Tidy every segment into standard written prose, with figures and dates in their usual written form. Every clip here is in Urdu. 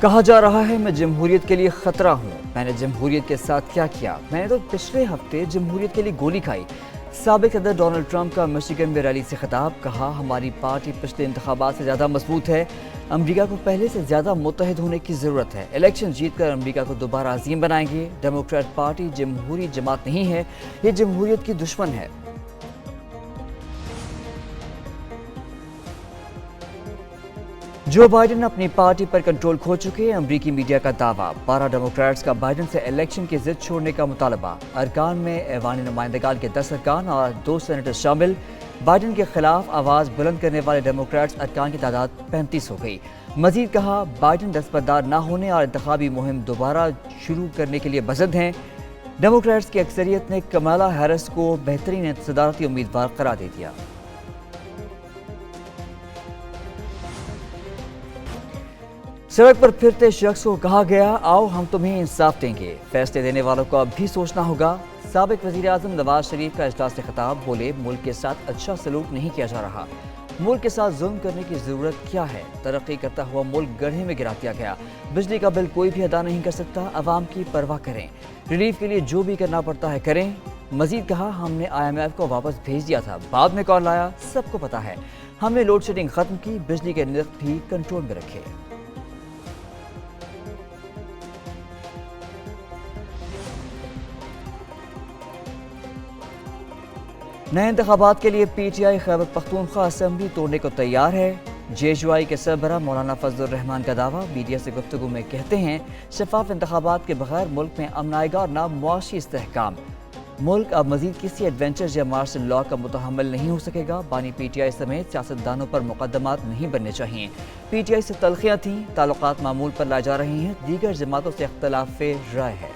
کہا جا رہا ہے میں جمہوریت کے لیے خطرہ ہوں۔ میں نے جمہوریت کے ساتھ کیا کیا؟ میں نے تو پچھلے ہفتے جمہوریت کے لیے گولی کھائی۔ سابق صدر ڈونلڈ ٹرمپ کا مشیگن میں ریلی سے خطاب، کہا ہماری پارٹی پچھلے انتخابات سے زیادہ مضبوط ہے۔ امریکہ کو پہلے سے زیادہ متحد ہونے کی ضرورت ہے۔ الیکشن جیت کر امریکہ کو دوبارہ عظیم بنائیں گے۔ ڈیموکریٹ پارٹی جمہوری جماعت نہیں ہے، یہ جمہوریت کی دشمن ہے۔ جو بائیڈن اپنی پارٹی پر کنٹرول کھو چکے، امریکی میڈیا کا دعویٰ۔ 12 ڈیموکریٹس کا بائیڈن سے الیکشن کی ضد چھوڑنے کا مطالبہ۔ ارکان میں ایوان نمائندگان کے 10 ارکان اور 2 سینیٹر شامل۔ بائیڈن کے خلاف آواز بلند کرنے والے ڈیموکریٹس ارکان کی تعداد 35 ہو گئی۔ مزید کہا بائیڈن دستبردار نہ ہونے اور انتخابی مہم دوبارہ شروع کرنے کے لیے بزد ہیں۔ ڈیموکریٹس کی اکثریت نے کمالا ہیرس کو بہترین صدارتی امیدوار قرار دے دیا۔ سڑک پر پھرتے شخص کو کہا گیا آؤ ہم تمہیں انصاف دیں گے، فیصلے دینے والوں کو اب بھی سوچنا ہوگا۔ سابق وزیر اعظم نواز شریف کا اجلاس سے خطاب، بولے ملک کے ساتھ اچھا سلوک نہیں کیا جا رہا، ملک کے ساتھ ظلم کرنے کی ضرورت کیا ہے؟ ترقی کرتا ہوا ملک گڑھے میں گرا دیا گیا، بجلی کا بل کوئی بھی ادا نہیں کر سکتا، عوام کی پرواہ کریں، ریلیف کے لیے جو بھی کرنا پڑتا ہے کریں۔ مزید کہا ہم نے IMF کو واپس بھیج دیا تھا، بعد میں کون لایا سب کو پتا ہے، ہم نے لوڈ شیڈنگ ختم کی، بجلی کے نرخ بھی کنٹرول میں رکھے۔ نئے انتخابات کے لیے PTI خیبر پختونخوا اسمبلی توڑنے کو تیار ہے۔ JUI کے سربراہ مولانا فضل الرحمان کا دعویٰ، میڈیا سے گفتگو میں کہتے ہیں شفاف انتخابات کے بغیر ملک میں امن آئے گا اور نہ معاشی استحکام۔ ملک اب مزید کسی ایڈونچر یا مارشل لاء کا متحمل نہیں ہو سکے گا۔ بانی PTI سمیت سیاستدانوں پر مقدمات نہیں بننے چاہیے۔ PTI سے تلخیاں تھیں، تعلقات معمول پر لائے جا رہے ہیں، دیگر جماعتوں سے اختلاف رائے ہے۔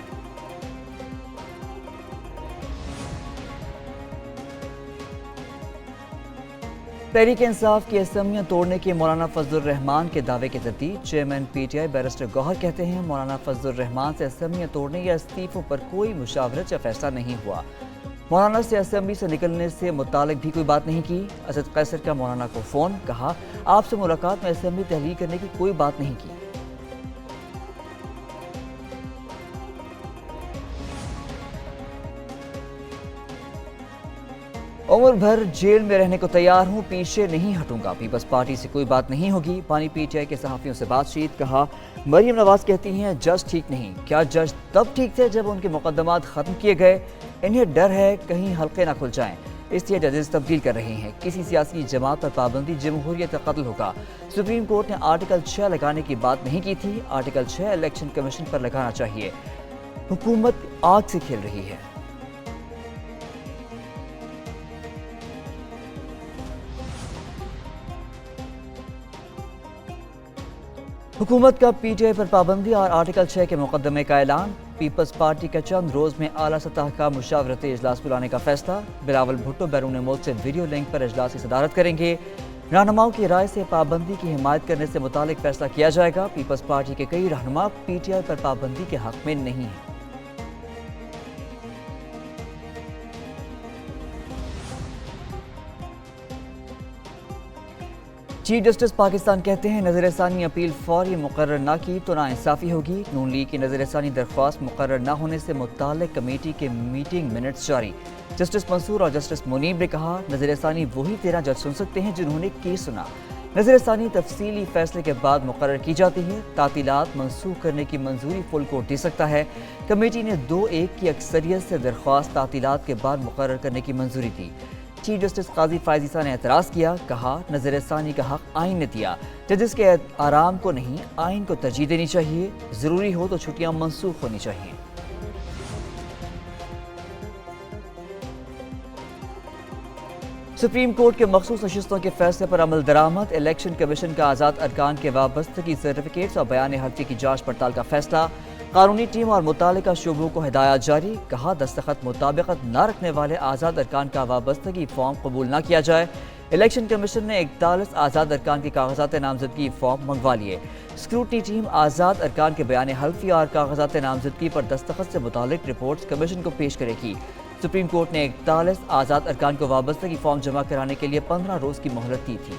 تحریک انصاف کی اسمبلیاں توڑنے کے مولانا فضل الرحمان کے دعوے کی تردید۔ چیئرمین PTI بیرسٹر گوہر کہتے ہیں مولانا فضل الرحمان سے اسمبلیاں توڑنے یا استعفوں پر کوئی مشاورت یا فیصلہ نہیں ہوا۔ مولانا سے اسمبلی سے نکلنے سے متعلق بھی کوئی بات نہیں کی۔ اسد قیصر کا مولانا کو فون، کہا آپ سے ملاقات میں اسمبلی تحلیل کرنے کی کوئی بات نہیں کی۔ عمر بھر جیل میں رہنے کو تیار ہوں، پیچھے نہیں ہٹوں گا، پیپلز پارٹی سے کوئی بات نہیں ہوگی۔ بانی PTI کے صحافیوں سے بات چیت، کہا مریم نواز کہتی ہیں جج ٹھیک نہیں، کیا جج تب ٹھیک تھے جب ان کے مقدمات ختم کیے گئے؟ انہیں ڈر ہے کہیں حلقے نہ کھل جائیں، اس لیے ججز تبدیل کر رہے ہیں۔ کسی سیاسی جماعت پر پابندی جمہوریت کا قتل ہوگا۔ سپریم کورٹ نے آرٹیکل 6 لگانے کی بات نہیں کی تھی، آرٹیکل 6 الیکشن کمیشن پر لگانا چاہیے۔ حکومت آگ سے کھیل رہی ہے۔ حکومت کا PTI پر پابندی اور آرٹیکل 6 کے مقدمے کا اعلان۔ پیپلز پارٹی کا چند روز میں اعلیٰ سطح کا مشاورتی اجلاس بلانے کا فیصلہ۔ بلاول بھٹو بیرون ملک سے ویڈیو لنک پر اجلاس کی صدارت کریں گے۔ رہنماؤں کی رائے سے پابندی کی حمایت کرنے سے متعلق فیصلہ کیا جائے گا۔ پیپلز پارٹی کے کئی رہنما PTI پر پابندی کے حق میں نہیں ہیں۔ چیف جسٹس پاکستان کہتے ہیں نظر ثانی اپیل فوری مقرر نہ کی تو ناانصافی ہوگی۔ نون لیگ کی نظر ثانی درخواست مقرر نہ ہونے سے متعلق کمیٹی کے میٹنگ منٹس جاری۔ جسٹس منصور اور جسٹس منیب نے کہا نظر ثانی وہی 13 جج سن سکتے ہیں جنہوں نے کیس سنا۔ نظر ثانی تفصیلی فیصلے کے بعد مقرر کی جاتی ہے۔ تعطیلات منسوخ کرنے کی منظوری فل کورٹ دے سکتا ہے۔ کمیٹی نے 2-1 کی اکثریت سے درخواست تعطیلات کے بعد مقرر کرنے کی منظوری دی۔ چیف جسٹس قاضی فائز عیسیٰ نے اعتراض کیا، کہا نظر ثانی کا حق آئین نے دیا، ججز کے آرام کو نہیں، آئین کو ترجیح دینی چاہیے، ضروری ہو تو چھٹیاں منسوخ ہونی چاہیے۔ سپریم کورٹ کے مخصوص نشستوں کے فیصلے پر عمل درآمد۔ الیکشن کمیشن کا آزاد ارکان کے وابستگی سرٹیفکیٹس اور بیان حلفی کی جانچ پڑتال کا فیصلہ۔ قانونی ٹیم اور متعلقہ شعبوں کو ہدایات جاری، کہا دستخط مطابقت نہ رکھنے والے آزاد ارکان کا وابستگی فارم قبول نہ کیا جائے۔ الیکشن کمیشن نے 41 آزاد ارکان کے کاغذات نامزدگی فارم منگوا لیے۔ اسکروٹنی ٹیم آزاد ارکان کے بیان حلفی اور کاغذات نامزدگی پر دستخط سے متعلق رپورٹس کمیشن کو پیش کرے گی۔ سپریم کورٹ نے 41 آزاد ارکان کو وابستگی فارم جمع کرانے کے لیے 15 روز کی مہلت دی تھی۔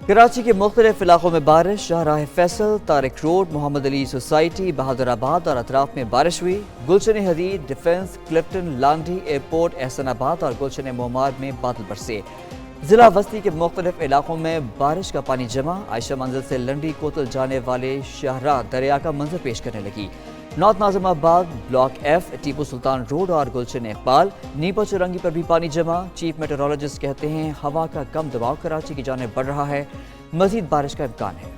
کراچی کے مختلف علاقوں میں بارش، شاہراہ فیصل، طارق روڈ، محمد علی سوسائٹی، بہادر آباد اور اطراف میں بارش ہوئی۔ گلشن حدید، ڈیفنس، کلفٹن، لانڈی، ایئرپورٹ، احسان آباد اور گلشن مومار میں بادل برسے۔ ضلع وسطی کے مختلف علاقوں میں بارش کا پانی جمع، عائشہ منزل سے لنڈی کوتل جانے والے شاہراہ دریا کا منظر پیش کرنے لگی۔ نارتھ ناظم آباد، block F, Tipu Sultan road اور گلشن اقبال، نیپا چرنگی پر بھی پانی جمع۔ چیف میٹرولوجسٹ کہتے ہیں ہوا کا کم دباؤ کراچی کی جانب بڑھ رہا ہے، مزید بارش کا امکان ہے۔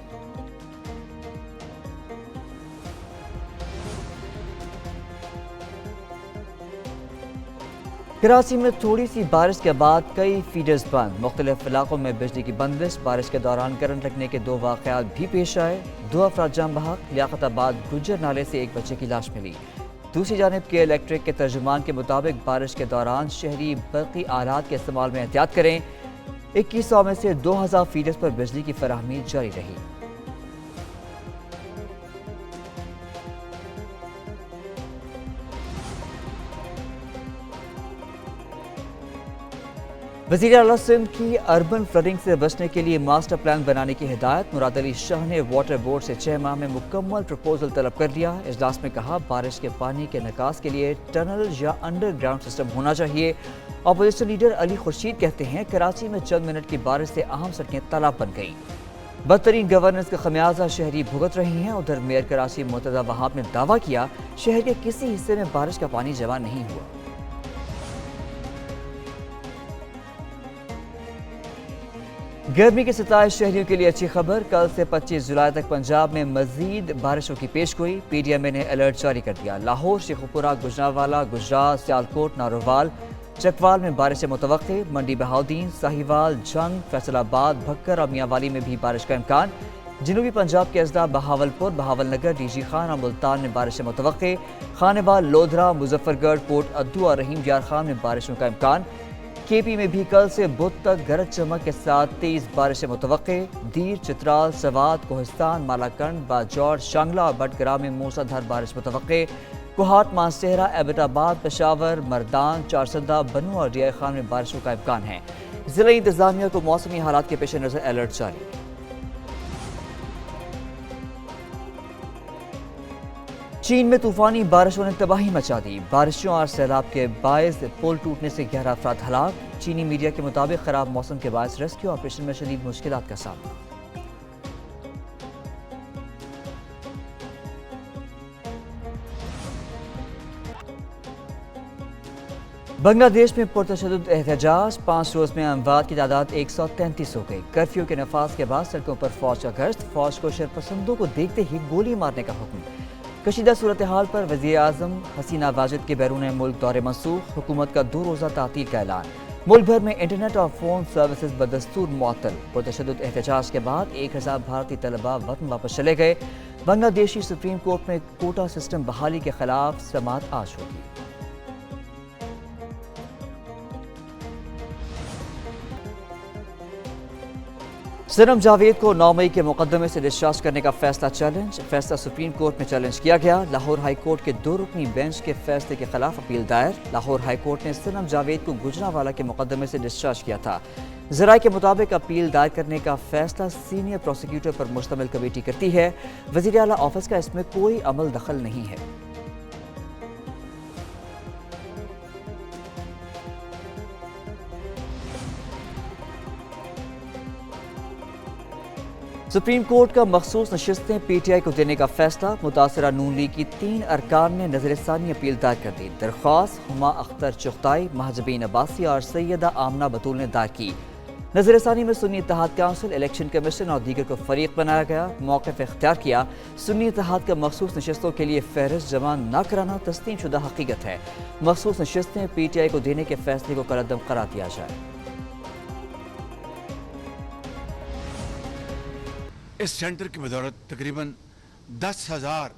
کراچی میں تھوڑی سی بارش کے بعد کئی فیڈرز بند، مختلف علاقوں میں بجلی کی بندش، بارش کے دوران کرنٹ لگنے کے 2 واقعات بھی پیش آئے۔ 2 افراد جاں بحق، لیاقت آباد گجر نالے سے ایک بچے کی لاش ملی۔ دوسری جانب کے الیکٹرک کے ترجمان کے مطابق بارش کے دوران شہری برقی آلات کے استعمال میں احتیاط کریں۔ 2100 میں سے 2000 فیڈرز پر بجلی کی فراہمی جاری رہی۔ وزیر اعلیٰ سندھ کی اربن فلڈنگ سے بچنے کے لیے ماسٹر پلان بنانے کی ہدایت۔ مراد علی شاہ نے واٹر بورڈ سے 6 ماہ میں مکمل پروپوزل طلب کر لیا۔ اجلاس میں کہا بارش کے پانی کے نکاس کے لیے ٹنل یا انڈر گراؤنڈ سسٹم ہونا چاہیے۔ اپوزیشن لیڈر علی خورشید کہتے ہیں کراچی میں چند منٹ کی بارش سے اہم سڑکیں تالاب بن گئیں۔ بدترین گورننس کا خمیازہ شہری بھگت رہے ہیں۔ ادھر میئر کراچی مرتضی وہاب نے دعویٰ کیا شہر کے کسی حصے میں بارش کا پانی جمع نہیں ہوا۔ گرمی کے 27 شہریوں کے لیے اچھی خبر، کل سے 25 جولائی تک پنجاب میں مزید بارشوں کی پیش گوئی۔ پی ڈی ایم اے نے الرٹ جاری کر دیا۔ لاہور، شیخوپورہ، گجرانوالہ، گجرات، سیالکوٹ، نارووال، چکوال میں بارشیں متوقع۔ منڈی بہاؤدین، ساہیوال، جنگ، فیصل آباد، بھکر اور میاں والی میں بھی بارش کا امکان۔ جنوبی پنجاب کے اضلاع بہاولپور، بہاول نگر، ڈی جی خان اور ملتان میں بارشیں متوقع۔ خانیوال، لودھرا، مظفر گڑھ، پورٹ ادو اور رحیم یار خان میں بارشوں کا امکان۔ کے پی میں بھی کل سے بدھ تک گرج چمک کے ساتھ تیز بارشیں متوقع۔ دیر، چترال، سوات، کوہستان، مالاکنڈ، باجوڑ، شانگلہ اور بٹگرا میں موسلا دھار بارش متوقع۔ کوہاٹ، مانسہرہ، ایبٹ آباد، پشاور، مردان، چارسدہ، بنو اور ڈی آئی خان میں بارشوں کا امکان ہے۔ ضلعی انتظامیہ کو موسمی حالات کے پیش نظر الرٹ جاری۔ چین میں طوفانی بارشوں نے تباہی مچا دی۔ بارشوں اور سیلاب کے باعث پل ٹوٹنے سے 11 افراد ہلاک۔ چینی میڈیا کے مطابق خراب موسم کے باعث ریسکیو آپریشن میں شدید مشکلات کا سامنا۔ بنگلہ دیش میں پرتشدد احتجاج، 5 روز میں اموات کی تعداد 133 ہو گئی۔ کرفیو کے نفاذ کے بعد سڑکوں پر فوج کا گشت، فوج کو شرپسندوں کو دیکھتے ہی گولی مارنے کا حکم۔ کشیدہ صورتحال پر وزیر اعظم حسینہ واجد کے بیرون ملک دورے منسوخ، حکومت کا 2 روزہ تعطیل کا اعلان۔ ملک بھر میں انٹرنیٹ اور فون سروسز بدستور معطل۔ پرتشدد احتجاج کے بعد 1000 بھارتی طلباء وطن واپس چلے گئے۔ بنگلہ دیشی سپریم کورٹ میں کوٹا سسٹم بحالی کے خلاف سماعت آج ہوگی۔ صنم جاوید کو 9 مئی کے مقدمے سے ڈسچارج کرنے کا فیصلہ چیلنج، فیصلہ سپریم کورٹ میں چیلنج کیا گیا۔ لاہور ہائی کورٹ کے 2 رکنی بینچ کے فیصلے کے خلاف اپیل دائر۔ لاہور ہائی کورٹ نے صنم جاوید کو گجرانوالہ کے مقدمے سے ڈسچارج کیا تھا۔ ذرائع کے مطابق اپیل دائر کرنے کا فیصلہ سینئر پروسیکیوٹر پر مشتمل کمیٹی کرتی ہے۔ وزیر اعلیٰ آفس کا اس میں کوئی عمل دخل نہیں ہے۔ سپریم کورٹ کا مخصوص نشستیں پی ٹی آئی کو دینے کا فیصلہ، متاثرہ نون لیگ کی 3 ارکان نے نظر ثانی اپیل دائر کر دی۔ درخواست ہما اختر چغتائی، مہاجبین عباسی اور سیدہ آمنہ بطول نے دائر کی۔ نظر ثانی میں سنی اتحاد کونسل، الیکشن کمیشن اور دیگر کو فریق بنایا گیا۔ موقف اختیار کیا، سنی اتحاد کا مخصوص نشستوں کے لیے فہرست جمع نہ کرانا تسلیم شدہ حقیقت ہے۔ مخصوص نشستیں پی ٹی آئی کو دینے کے فیصلے کو کالعدم قرار دیا جائے۔ اس سینٹر کی بدولت تقریباً 10,000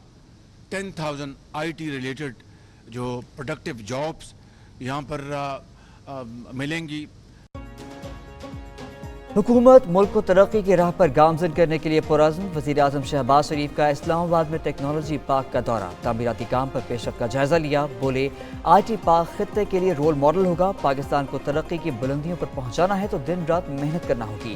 آئی ٹی ریلیٹڈ جو پروڈکٹیو جابس یہاں پر ملیں گی۔ حکومت ملک کو ترقی کی راہ پر گامزن کرنے کے لیے پرعزم، وزیر اعظم شہباز شریف کا اسلام آباد میں ٹیکنالوجی پارک کا دورہ، تعمیراتی کام پر پیش رفت کا جائزہ لیا۔ بولے آئی ٹی پارک خطے کے لیے رول ماڈل ہوگا، پاکستان کو ترقی کی بلندیوں پر پہنچانا ہے تو دن رات محنت کرنا ہوگی۔